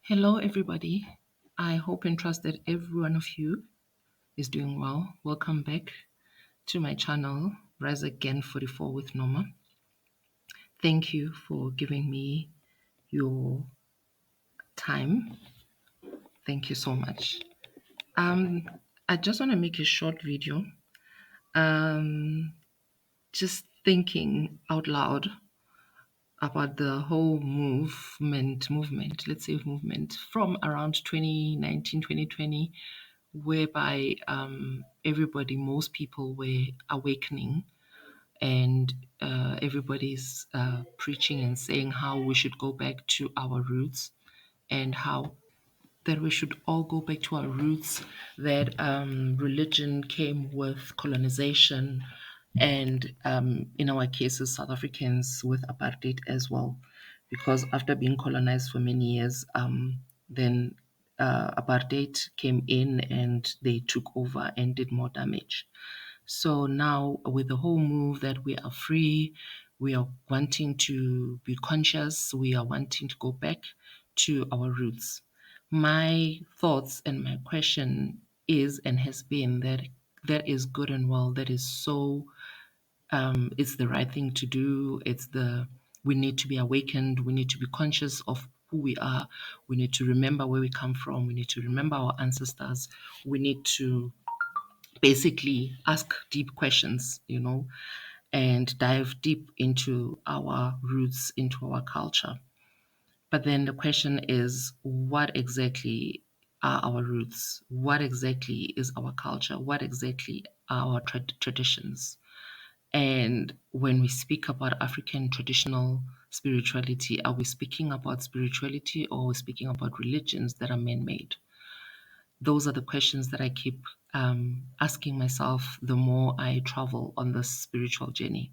Hello, everybody. I hope and trust that every one of you is doing well. Welcome back to my channel, Rise Again 44 with Norma. Thank you for giving me your time. Thank you so much. Um, I just want to make a short video. Um, just thinking out loud about the whole movement, let's say movement from around 2019, 2020, whereby everybody, most people were awakening and everybody's preaching and saying how we should go back to our roots and how that we should all go back to our roots, that religion came with colonization, and in our cases, South Africans with apartheid as well, because after being colonized for many years, then apartheid came in and they took over and did more damage. So now, with the whole move that we are free, we are wanting to be conscious, we are wanting to go back to our roots. My thoughts and my question is and has been that that is good and well. That is so, it's the right thing to do. We need to be awakened. We need to be conscious of who we are. We need to remember where we come from. We need to remember our ancestors. We need to basically ask deep questions, and dive deep into our roots, into our culture. But then the question is, what exactly are our roots? What exactly is our culture? What exactly are our traditions? And when we speak about African traditional spirituality, are we speaking about spirituality or are we speaking about religions that are man made? Those are the questions that I keep asking myself the more I travel on this spiritual journey.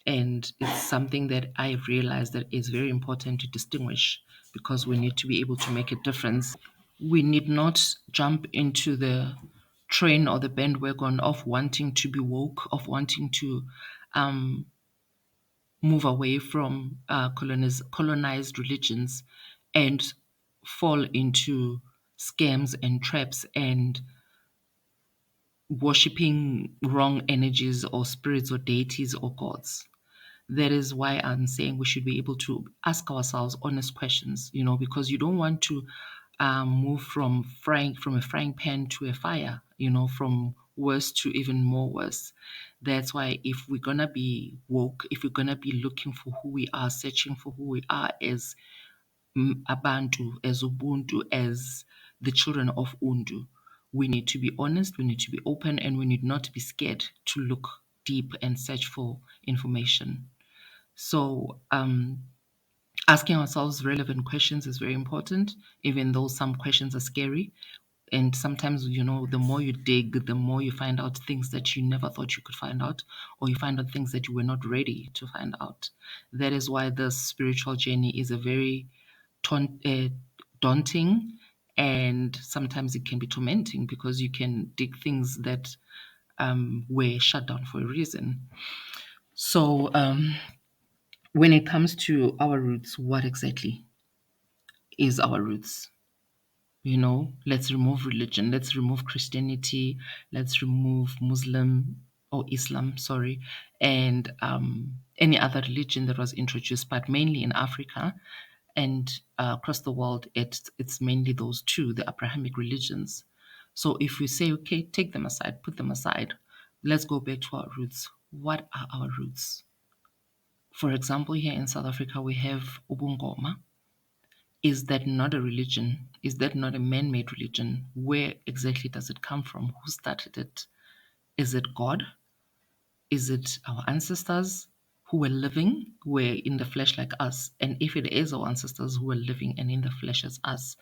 And it's something that I've realized that is very important to distinguish, because we need to be able to make a difference. We need not jump into the train or the bandwagon of wanting to be woke, of wanting to move away from colonized religions and fall into scams and traps and worshipping wrong energies or spirits or deities or gods. That is why I'm saying we should be able to ask ourselves honest questions, because you don't want to move from a frying pan to a fire, from worse to even more worse. That's why if we're gonna be woke, if we're gonna be looking for who we are, searching for who we are as Abantu, as Ubuntu, as the children of Undu, we need to be honest, we need to be open, and we need not to be scared to look deep and search for information. So, asking ourselves relevant questions is very important, even though some questions are scary. And sometimes, the more you dig, the more you find out things that you never thought you could find out, or you find out things that you were not ready to find out. That is why the spiritual journey is a very daunting, and sometimes it can be tormenting, because you can dig things that were shut down for a reason. So, when it comes to our roots, what exactly is our roots? Let's remove religion, let's remove Christianity, let's remove Muslim or Islam, sorry, and any other religion that was introduced, but mainly in Africa and across the world, it's mainly those two, the Abrahamic religions. So if we say, okay, take them aside, put them aside, let's go back to our roots. What are our roots? For example, here in South Africa, we have Ubungoma. Is that not a religion? Is that not a man-made religion? Where exactly does it come from? Who started it? Is it God? Is it our ancestors who were living, who were in the flesh like us? And if it is our ancestors who were living and in the flesh as us,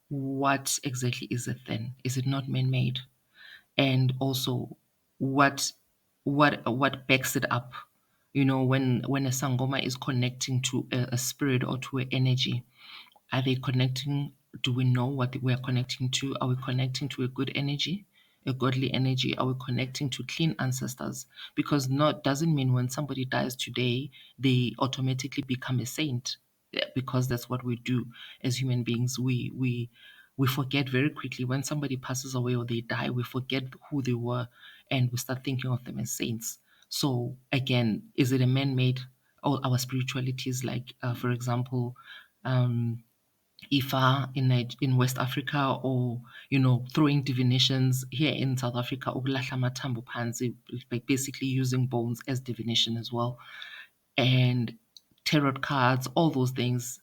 what exactly is it then? Is it not man-made? And also, what what backs it up? When a sangoma is connecting to a spirit or to an energy, are they connecting? Do we know what we are connecting to? Are we connecting to a good energy, a godly energy? Are we connecting to clean ancestors? Because not doesn't mean when somebody dies today, they automatically become a saint. because that's what we do as human beings. We forget very quickly when somebody passes away or they die. We forget who they were, and we start thinking of them as saints. So again, is it a man-made? All our spiritualities, like for example, Ifa in West Africa, or throwing divinations here in South Africa, ukulahla amathambo phansi, like basically using bones as divination as well, and tarot cards, all those things,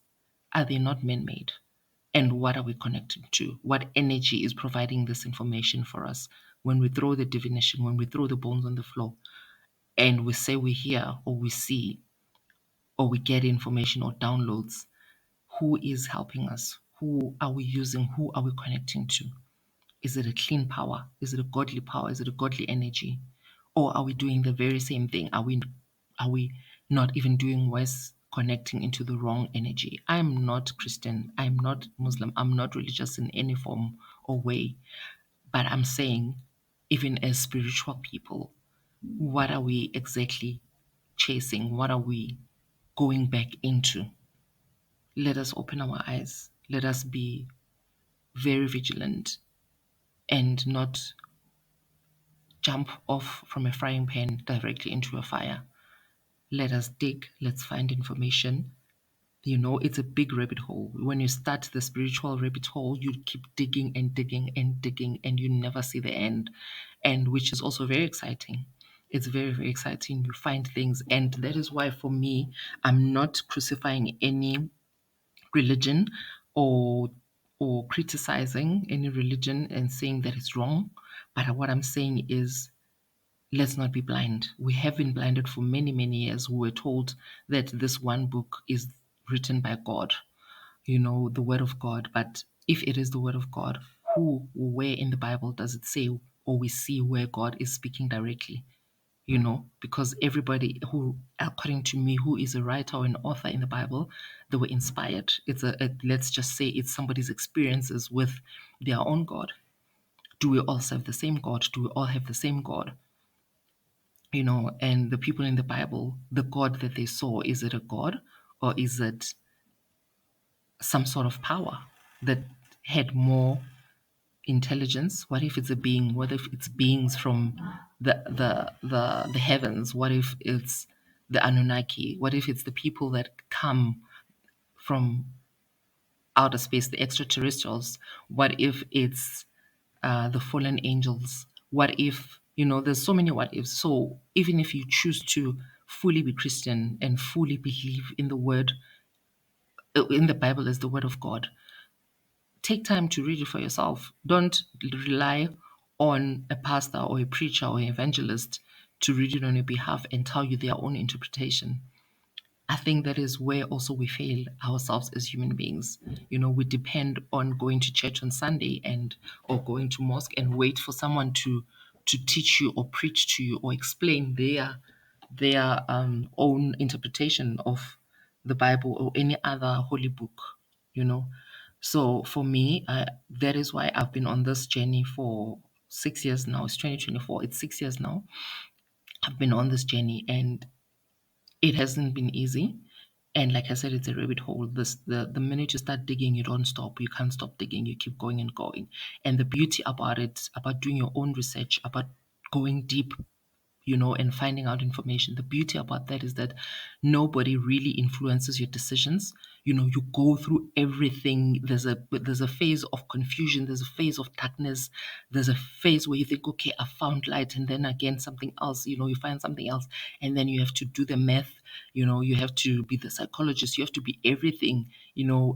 are they not man-made? And what are we connected to? What energy is providing this information for us when we throw the divination, when we throw the bones on the floor, and we say we hear or we see or we get information or downloads? Who is helping us? Who are we using? Who are we connecting to? Is it a clean power? Is it a godly power? Is it a godly energy? Or are we doing the very same thing? Are we not even doing worse, connecting into the wrong energy? I'm not Christian. I'm not Muslim. I'm not religious in any form or way. But I'm saying, even as spiritual people, what are we exactly chasing? What are we going back into? Let us open our eyes. Let us be very vigilant and not jump off from a frying pan directly into a fire. Let us dig. Let's find information. It's a big rabbit hole. When you start the spiritual rabbit hole, you keep digging and digging and digging, and you never see the end. And which is also very exciting. It's very, very exciting. You find things. And that is why, for me, I'm not crucifying any religion, or criticizing any religion and saying that it's wrong. But what I'm saying is, let's not be blind. We have been blinded for many, many years. We were told that this one book is written by God, the Word of God. But if it is the Word of God, where in the Bible does it say, or we see where God is speaking directly? Because everybody who, according to me, who is a writer or an author in the Bible, they were inspired. Let's just say it's somebody's experiences with their own God. Do we all serve the same God? Do we all have the same God? And the people in the Bible, the God that they saw, is it a God, or is it some sort of power that had more intelligence? What if it's a being? What if it's beings from the heavens? What if it's the Anunnaki? What if it's the people that come from outer space, the extraterrestrials? What if it's the fallen angels? What if, there's so many what ifs. So even if you choose to fully be Christian and fully believe in the word, in the Bible as the word of God, take time to read it for yourself. Don't rely on a pastor or a preacher or an evangelist to read it on your behalf and tell you their own interpretation. I think that is where also we fail ourselves as human beings. We depend on going to church on Sunday or going to mosque and wait for someone to teach you or preach to you or explain their own interpretation of the Bible or any other holy book. So for me, that is why I've been on this journey for 6 years now. It's 2024. It's 6 years now. I've been on this journey, and it hasn't been easy. And like I said, it's a rabbit hole. The minute you start digging, you don't stop. You can't stop digging. You keep going and going. And the beauty about it, about doing your own research, about going deep, and finding out information. The beauty about that is that nobody really influences your decisions. You go through everything. There's a phase of confusion. There's a phase of darkness. There's a phase where you think, okay, I found light, and then again something else. You find something else, and then you have to do the math. You have to be the psychologist. You have to be everything.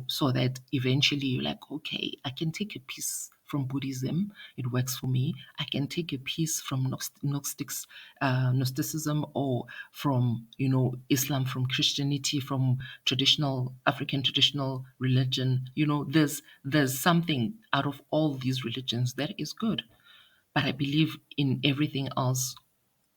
So that eventually you're like, okay, I can take a piece from Buddhism. It works for me. I can take a piece from Gnosticism, or from Islam, from Christianity, from traditional African traditional religion. There's something out of all these religions that is good. But I believe in everything else.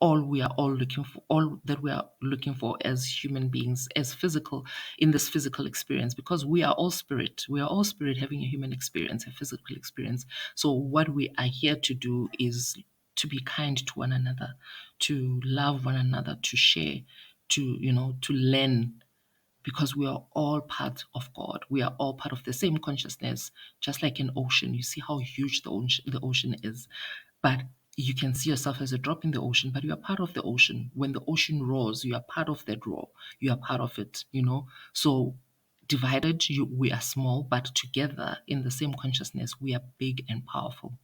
All that we are looking for as human beings, as physical, in this physical experience, because we are all spirit. We are all spirit having a human experience, a physical experience. So what we are here to do is to be kind to one another, to love one another, to share, to learn, because we are all part of God. We are all part of the same consciousness, just like an ocean. You see how huge the ocean is. But you can see yourself as a drop in the ocean, but you are part of the ocean. When the ocean roars, you are part of that roar. You are part of it, So divided, we are small, but together in the same consciousness, we are big and powerful.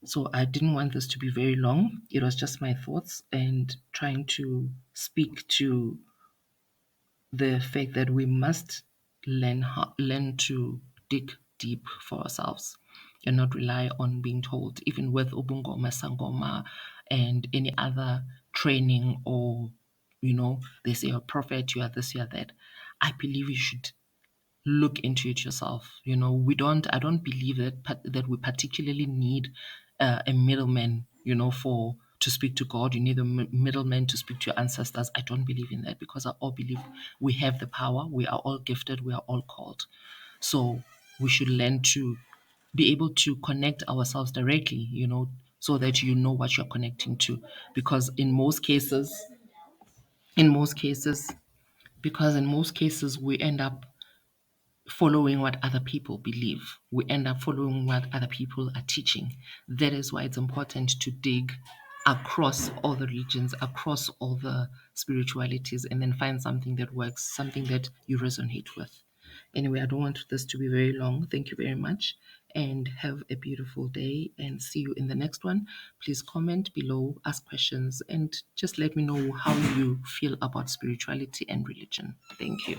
So I didn't want this to be very long. It was just my thoughts and trying to speak to the fact that we must learn to dig deep for ourselves and not rely on being told, even with Ubungoma, Sangoma, and any other training, or they say you're a prophet, you are this, you are that. I believe you should look into it yourself. I don't believe that we particularly need a middleman, for to speak to God. You need a middleman to speak to your ancestors. I don't believe in that, because I all believe we have the power. We are all gifted. We are all called. So we should learn to be able to connect ourselves directly, so that you know what you're connecting to. Because in most cases, we end up following what other people believe. We end up following what other people are teaching. That is why it's important to dig across all the regions, across all the spiritualities, and then find something that works, something that you resonate with. Anyway, I don't want this to be very long. Thank you very much, and have a beautiful day, and see you in the next one. Please comment below, ask questions, and just let me know how you feel about spirituality and religion. Thank you.